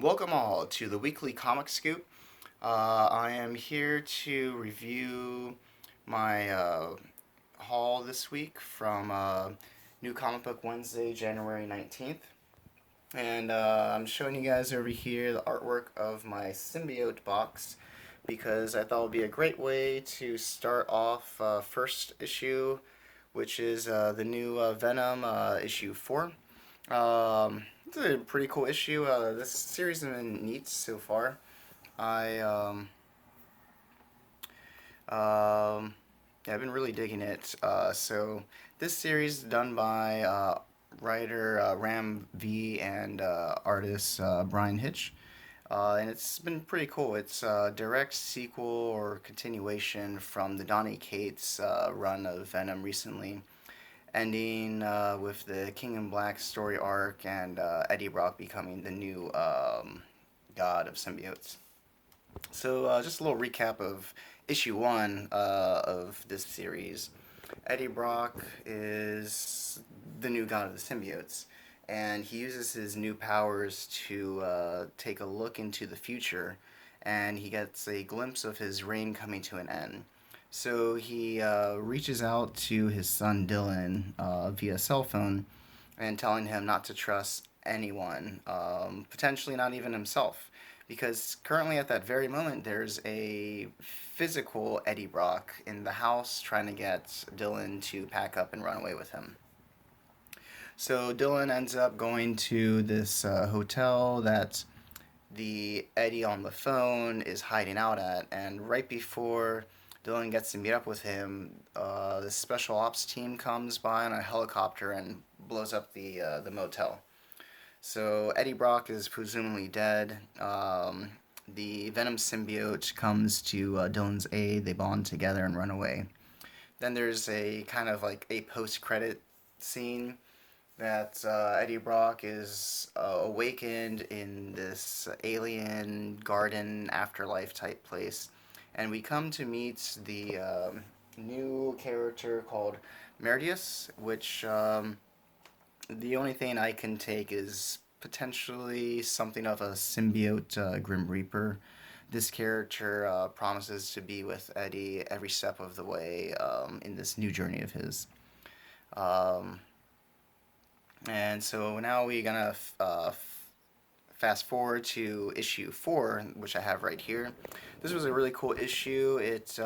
Welcome all to the weekly comic scoop. I am here to review my haul this week from New Comic Book Wednesday, January 19th. And I'm showing you guys over here the artwork of my symbiote box because I thought it would be a great way to start off first issue, which is the new Venom issue 4. It's a pretty cool issue. This series has been neat so far. I yeah, I've been really digging it. So this series is done by writer Ram V and artist Brian Hitch. And it's been pretty cool. It's a direct sequel or continuation from the Donny Cates run of Venom recently, ending with the King in Black story arc and Eddie Brock becoming the new god of symbiotes. So, just a little recap of issue 1 of this series. Eddie Brock is the new god of the symbiotes, and he uses his new powers to take a look into the future, and he gets a glimpse of his reign coming to an end. So he reaches out to his son Dylan via cell phone and telling him not to trust anyone, potentially not even himself. Because currently, at that very moment, there's a physical Eddie Brock in the house trying to get Dylan to pack up and run away with him. So Dylan ends up going to this hotel that the Eddie on the phone is hiding out at, and right before Dylan gets to meet up with him, the special ops team comes by on a helicopter and blows up the motel. So Eddie Brock is presumably dead. The Venom symbiote comes to Dylan's aid. They bond together and run away. Then there's a kind of like a post-credit scene that Eddie Brock is awakened in this alien garden afterlife type place, and we come to meet the new character called Meridius, which the only thing I can take is potentially something of a symbiote Grim Reaper. This character promises to be with Eddie every step of the way in this new journey of his. Um, and so now we're gonna fast forward to issue 4, which I have right here. This was a really cool issue. It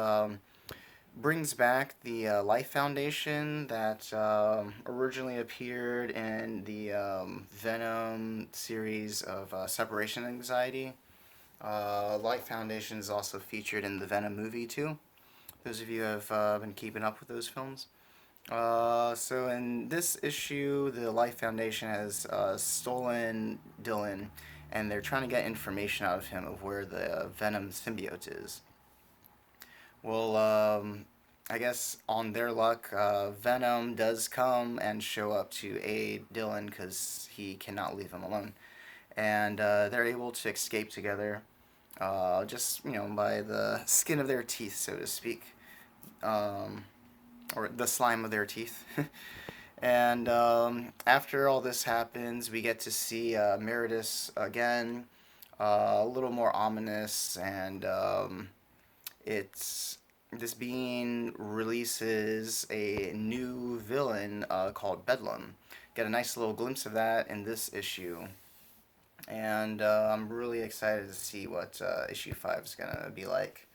brings back the Life Foundation that originally appeared in the Venom series of Separation Anxiety. Life Foundation is also featured in the Venom movie too. Those of you who have been keeping up with those films. So in this issue, the Life Foundation has stolen Dylan, and they're trying to get information out of him of where the Venom symbiote is. Well, I guess on their luck, Venom does come and show up to aid Dylan because he cannot leave him alone, and they're able to escape together, just by the skin of their teeth, so to speak. Um, or the slime of their teeth. And after all this happens, we get to see Meredith again, a little more ominous, and it's this being releases a new villain called Bedlam. Get a nice little glimpse of that in this issue, and I'm really excited to see what issue 5 is gonna be like.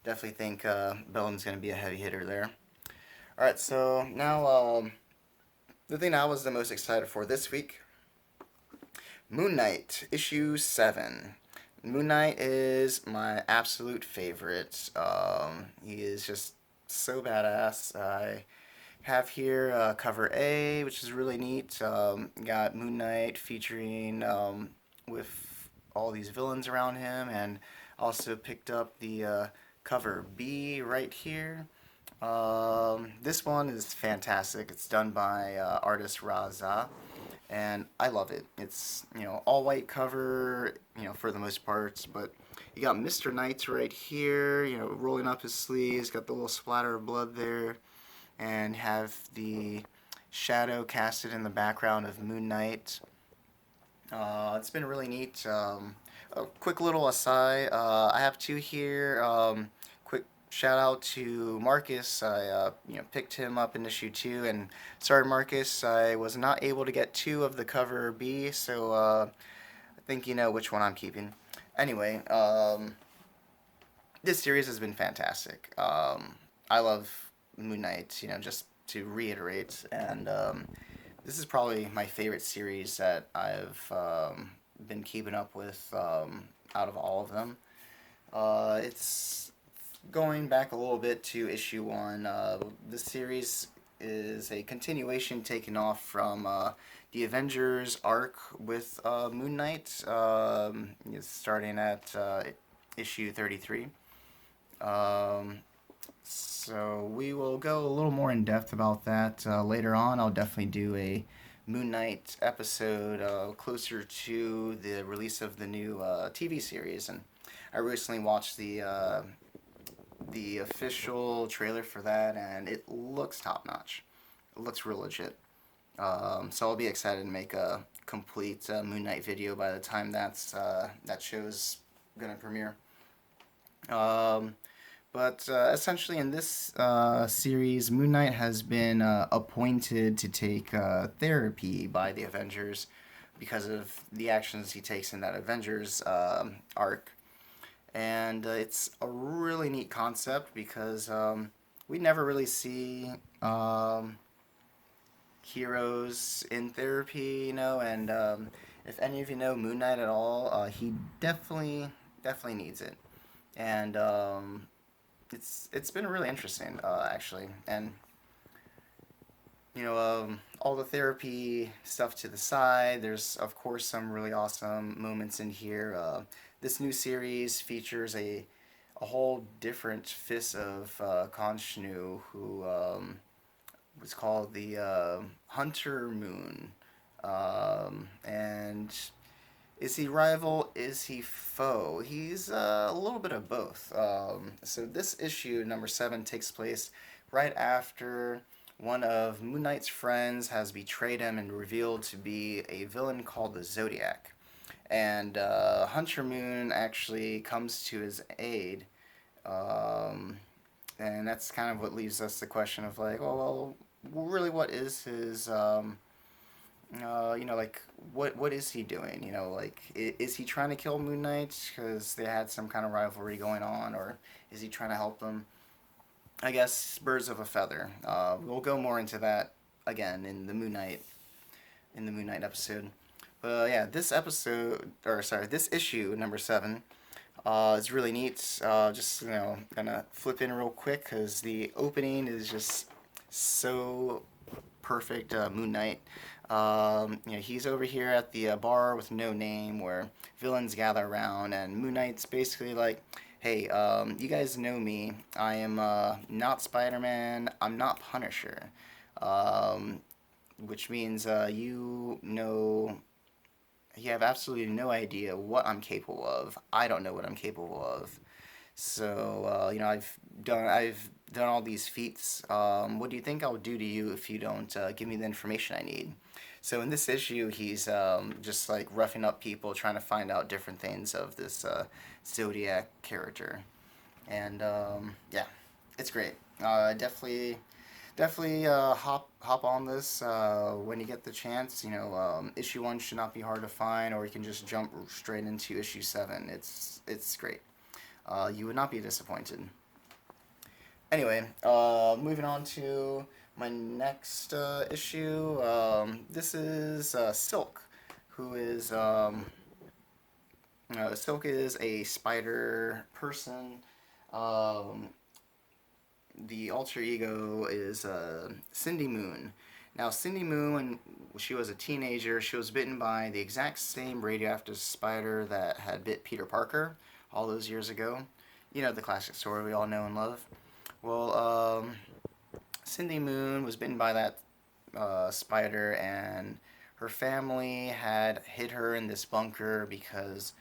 Definitely think Bedlam's gonna be a heavy hitter there. Alright, so now the thing I was the most excited for this week, Moon Knight, issue 7. Moon Knight is my absolute favorite. He is just so badass. I have here cover A, which is really neat. Got Moon Knight featuring with all these villains around him, and also picked up the cover B right here. This one is fantastic. It's done by artist Raza, and I love it. It's all white cover, for the most part, but you got Mr. Knight right here, rolling up his sleeves, got the little splatter of blood there, and have the shadow casted in the background of Moon Knight. It's been really neat. A quick little aside, I have two here. Quick shout out to Marcus. I picked him up in issue two, and sorry Marcus, I was not able to get two of the cover B, so I think you know which one I'm keeping. Anyway, this series has been fantastic. I love Moon Knight. Just to reiterate, and this is probably my favorite series that I've been keeping up with out of all of them. It's going back a little bit to issue one. This series is a continuation taken off from the Avengers arc with Moon Knight, it's starting at issue 33. Um, so we will go a little more in depth about that later on. I'll definitely do a Moon Knight episode closer to the release of the new TV series, and I recently watched the official trailer for that, and it looks top notch. It looks real legit. So I'll be excited to make a complete Moon Knight video by the time that show's gonna premiere. Um, but essentially, in this series, Moon Knight has been appointed to take therapy by the Avengers because of the actions he takes in that Avengers arc. And it's a really neat concept because we never really see heroes in therapy, and if any of you know Moon Knight at all, he definitely needs it. And it's been really interesting actually, and all the therapy stuff to the side. There's of course some really awesome moments in here. This new series features a whole different Fist of Khonshu, who was called the Hunter Moon, and is he rival? Is he foe? He's a little bit of both. So this issue, number 7, takes place right after one of Moon Knight's friends has betrayed him and revealed to be a villain called the Zodiac. And Hunter Moon actually comes to his aid. Um, and that's kind of what leaves us the question of like, oh well, really, what is his like what is he doing? Like is he trying to kill Moon Knight because they had some kind of rivalry going on, or is he trying to help them? I guess birds of a feather. We'll go more into that again in the Moon Knight episode. But yeah, this episode, or sorry, this issue number 7, is really neat. Just gonna flip in real quick because the opening is just so perfect. Moon Knight. He's over here at the bar with no name where villains gather around, and Moon Knight's basically like, hey, you guys know me. I am not Spider Man. I'm not Punisher. Um, which means you have absolutely no idea what I'm capable of. I don't know what I'm capable of. So I've done all these feats. What do you think I'll do to you if you don't give me the information I need? So in this issue, he's just like roughing up people, trying to find out different things of this Zodiac character, and yeah, it's great. Definitely hop on this when you get the chance. Issue 1 should not be hard to find, or you can just jump straight into issue 7. It's great. You would not be disappointed. Anyway, moving on to my next issue. This is Silk, who is Silk is a spider person. Um, the alter ego is Cindy Moon. Now, Cindy Moon, when she was a teenager, she was bitten by the exact same radioactive spider that had bit Peter Parker all those years ago. The classic story we all know and love. Well, Cindy Moon was bitten by that spider, and her family had hid her in this bunker because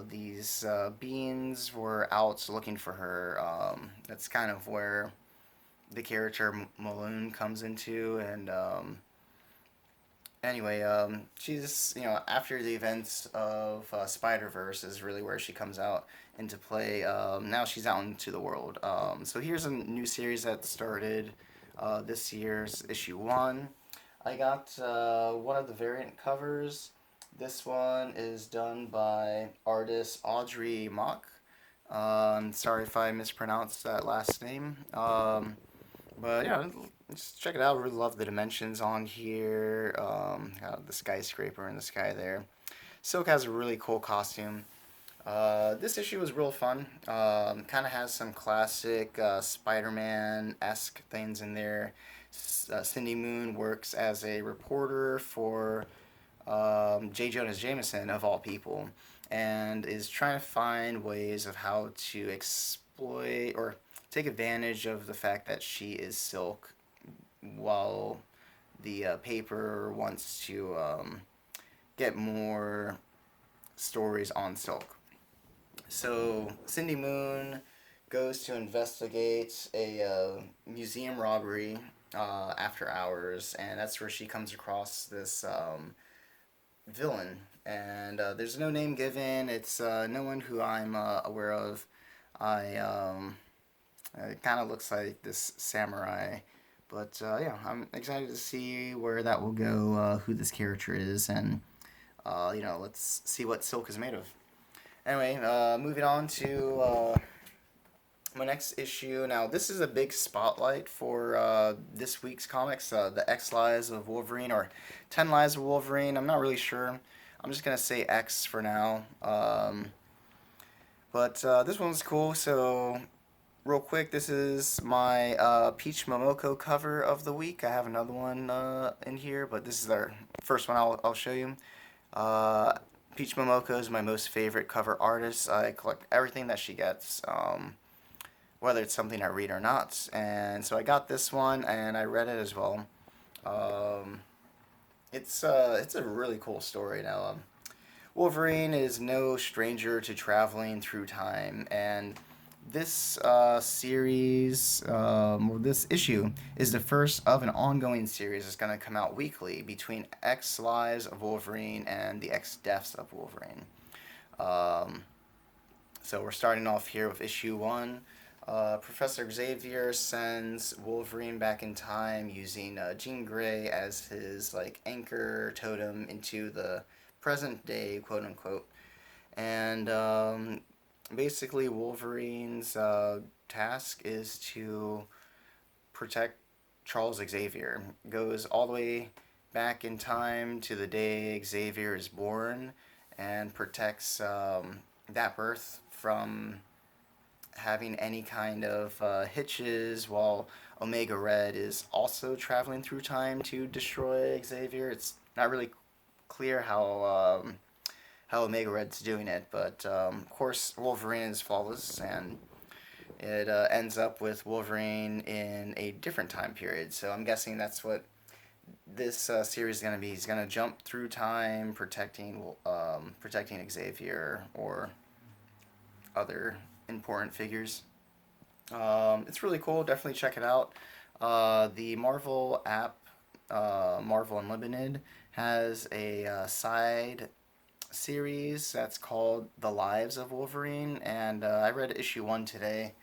these beings were out looking for her. That's kind of where the character Malone comes into, and Anyway, she's, after the events of Spider Verse is really where she comes out into play. Now she's out into the world. So here's a new series that started this year's issue one. I got one of the variant covers. This one is done by artist Audrey Mock. Sorry if I mispronounced that last name. But yeah, just check it out. Really love the dimensions on here. The skyscraper in the sky there. Silk has a really cool costume. This issue was real fun. Kind of has some classic Spider-Man esque things in there. Cindy Moon works as a reporter for J. Jonah Jameson, of all people, and is trying to find ways of how to exploit or take advantage of the fact that she is Silk while the paper wants to get more stories on Silk. So Cindy Moon goes to investigate a museum robbery after hours, and that's where she comes across this villain. And there's no name given. It's no one who I'm aware of. It kind of looks like this samurai. But yeah, I'm excited to see where that will go, who this character is, and let's see what Silk is made of. Anyway, moving on to my next issue. Now, this is a big spotlight for this week's comics, the X Lives of Wolverine, or 10 Lives of Wolverine. I'm not really sure. I'm just going to say X for now. But this one's cool. So, real quick, this is my Peach Momoko cover of the week. I have another one in here, but this is our first one I'll show you. Uh, Peach Momoko is my most favorite cover artist. I collect everything that she gets, whether it's something I read or not. And so I got this one, and I read it as well. Um, it's a really cool story. Now, Wolverine is no stranger to traveling through time, and this this issue, is the first of an ongoing series that's going to come out weekly between X Lives of Wolverine and the X Deaths of Wolverine. Um, so we're starting off here with issue one. Professor Xavier sends Wolverine back in time using Jean Grey as his like anchor totem into the present day, quote unquote. And basically, Wolverine's task is to protect Charles Xavier. Goes all the way back in time to the day Xavier is born and protects that birth from having any kind of hitches while Omega Red is also traveling through time to destroy Xavier. It's not really clear how Omega Red's doing it, but of course Wolverine is flawless, and it ends up with Wolverine in a different time period. So I'm guessing that's what this series is going to be. He's going to jump through time, protecting Xavier or other important figures. It's really cool. Definitely check it out. The Marvel app, Marvel Unlimited, has a side series that's called The Lives of Wolverine, and I read issue one today.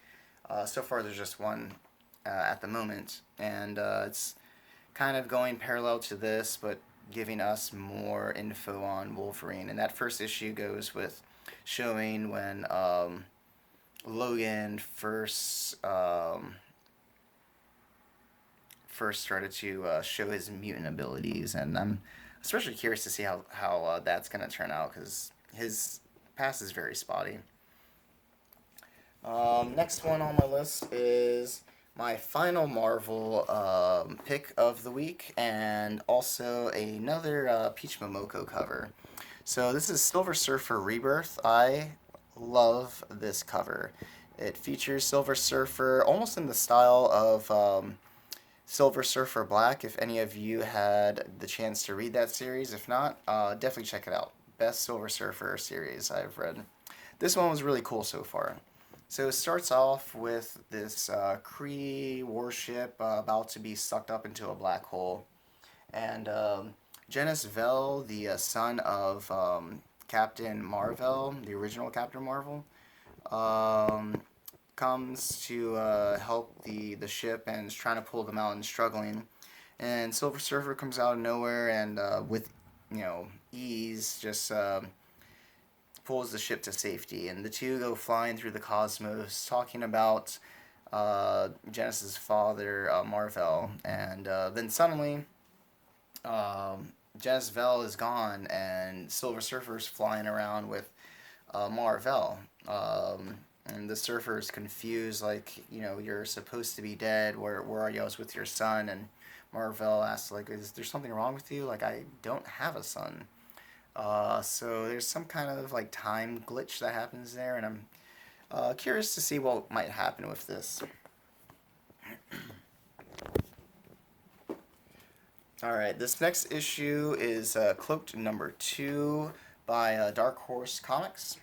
So far, there's just one at the moment, and it's kind of going parallel to this, but giving us more info on Wolverine. And that first issue goes with showing when Logan first started to show his mutant abilities, and I'm especially curious to see how that's gonna turn out because his past is very spotty. Next one on my list is my final Marvel pick of the week, and also another Peach Momoko cover. So this is Silver Surfer Rebirth. I love this cover. It features Silver Surfer almost in the style of Silver Surfer Black. If any of you had the chance to read that series, if not, definitely check it out. Best Silver Surfer series I've read. This one was really cool so far. So it starts off with this Kree warship about to be sucked up into a black hole, and Genis Vell, the son of Captain Marvel, the original Captain Marvel, um, comes to help the ship and is trying to pull them out and struggling. And Silver Surfer comes out of nowhere and with ease just pulls the ship to safety. And the two go flying through the cosmos, talking about Genis's father, Marvel. And then suddenly, Genis Vell is gone, and Silver Surfer's flying around with Marvel. And the surfer's confused, like, you're supposed to be dead. Where are you? I was with your son. And Marvel asks, like, is there something wrong with you? Like, I don't have a son. So there's some kind of like time glitch that happens there, and I'm curious to see what might happen with this. All right, this next issue is Cloaked #2 by Dark Horse Comics.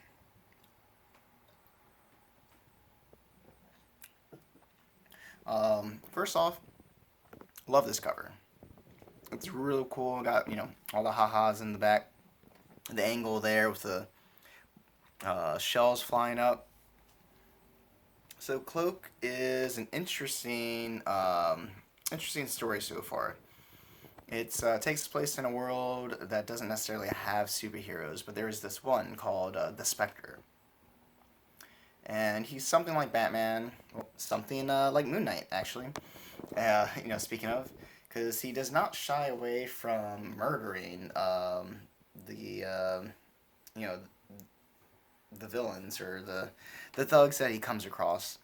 First off, love this cover. It's really cool. Got all the ha-has in the back, the angle there with the shells flying up. So Cloak is an interesting story so far. It takes place in a world that doesn't necessarily have superheroes, but there is this one called the Spectre, and he's something like Batman, well, something like Moon Knight, actually. Speaking of, because he does not shy away from murdering the you know the villains or the thugs that he comes across.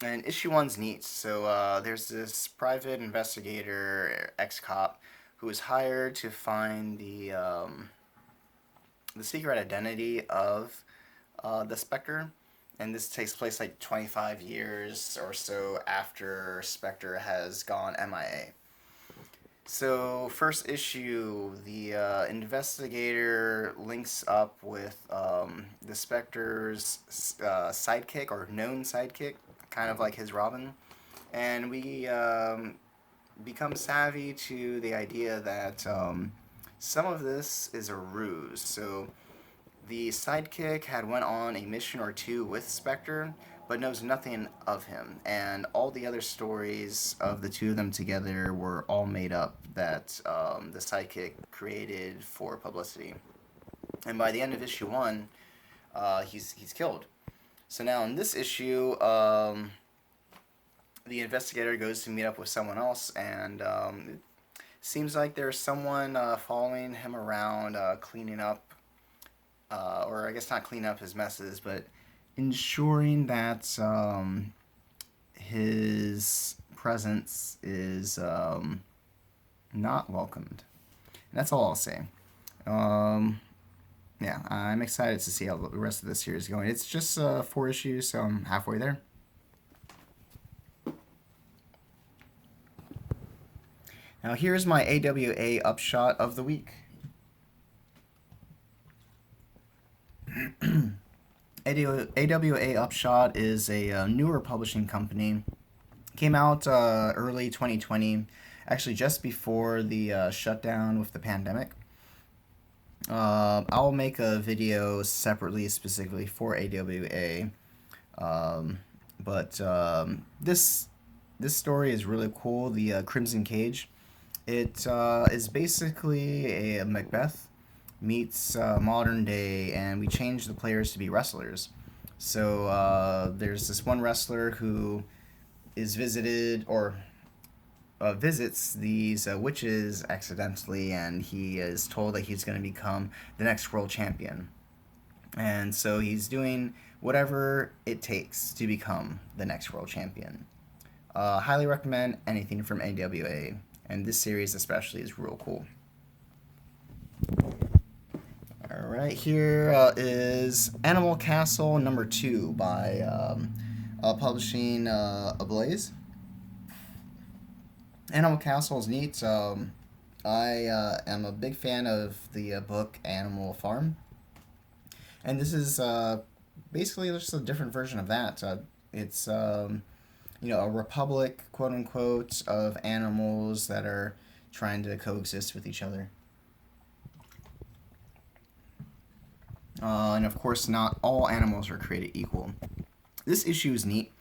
And issue one's neat. So there's this private investigator, ex cop, who is hired to find the secret identity of the Spectre. And this takes place like 25 years or so after Spectre has gone MIA. So, first issue, the investigator links up with the Spectre's sidekick, or known sidekick, kind of like his Robin. And we become savvy to the idea that some of this is a ruse. So, the sidekick had went on a mission or two with Spectre, but knows nothing of him. And all the other stories of the two of them together were all made up that the sidekick created for publicity. And by the end of issue one, he's killed. So now in this issue, the investigator goes to meet up with someone else, and it seems like there's someone following him around, cleaning up, or I guess not cleaning up his messes, but ensuring that his presence is not welcomed. And that's all I'll say. Yeah, I'm excited to see how the rest of this series is going. It's just 4 issues, so I'm halfway there. Now here's my AWA upshot of the week. AWA Upshot is a newer publishing company. Came out early 2020, actually just before the shutdown with the pandemic. I'll make a video separately, specifically for AWA. But this story is really cool. The Crimson Cage. It is basically a Macbeth meets modern day, and we change the players to be wrestlers. So there's this one wrestler who is visited or visits these witches accidentally, and he is told that he's going to become the next world champion. And so he's doing whatever it takes to become the next world champion. Highly recommend anything from AWA, and this series especially is real cool. Alright, here is Animal Castle #2 by publishing Ablaze. Animal Castle is neat. I am a big fan of the book Animal Farm. And this is basically just a different version of that. It's a republic, quote unquote, of animals that are trying to coexist with each other. And of course, not all animals are created equal. This issue is neat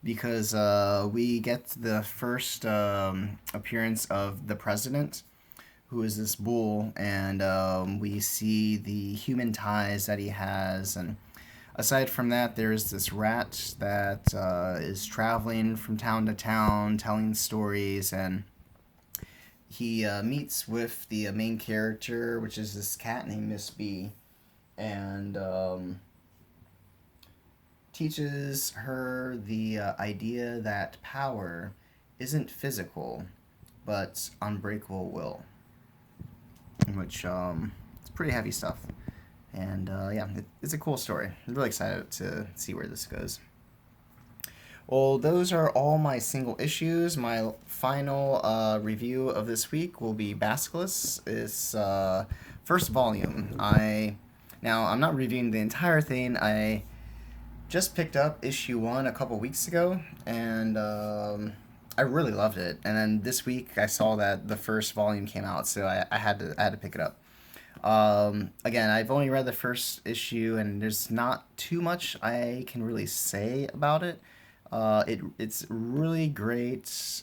because we get the first appearance of the president, who is this bull, and we see the human ties that he has. And aside from that, there's this rat that is traveling from town to town telling stories, and he meets with the main character, which is this cat named Miss B, and teaches her the idea that power isn't physical, but unbreakable will, which it's pretty heavy stuff. And yeah, it's a cool story. I'm really excited to see where this goes. Well, those are all my single issues. My final review of this week will be Basilisk. It's first volume. I'm not reviewing the entire thing. I just picked up issue 1 a couple weeks ago, and I really loved it. And then this week I saw that the first volume came out, so I had to pick it up. Again, I've only read the first issue, and there's not too much I can really say about it. It's really great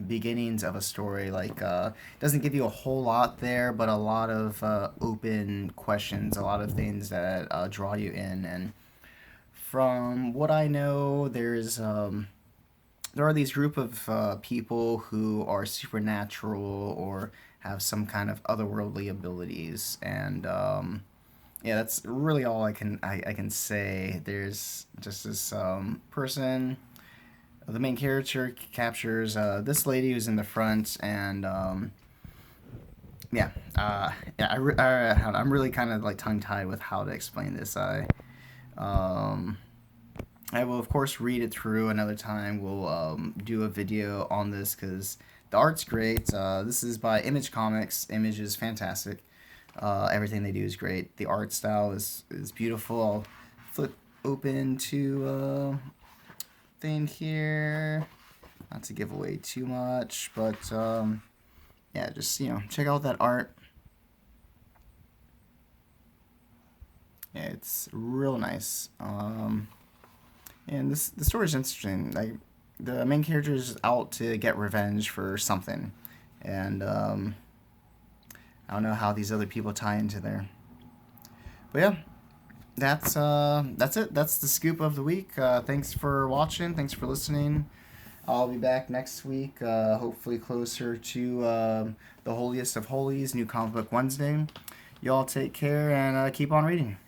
beginnings of a story. Like, it doesn't give you a whole lot there, but a lot of open questions, a lot of things that draw you in. And from what I know, there are these group of people who are supernatural or have some kind of otherworldly abilities, and yeah, that's really all I can say. There's just this person. The main character captures this lady who's in the front, and yeah, I'm really kind of like tongue tied with how to explain this. Um, I will of course read it through another time. We'll do a video on this because the art's great. This is by Image Comics. Image is fantastic. Everything they do is great. The art style is beautiful. I'll flip open to thing here. Not to give away too much, but yeah, just check out that art. Yeah, it's real nice. And the story is interesting. Like, the main character is out to get revenge for something, and I don't know how these other people tie into there. But yeah, that's it. That's the scoop of the week. Thanks for watching. Thanks for listening. I'll be back next week, hopefully closer to the holiest of holies, New Comic Book Wednesday. Y'all take care and keep on reading.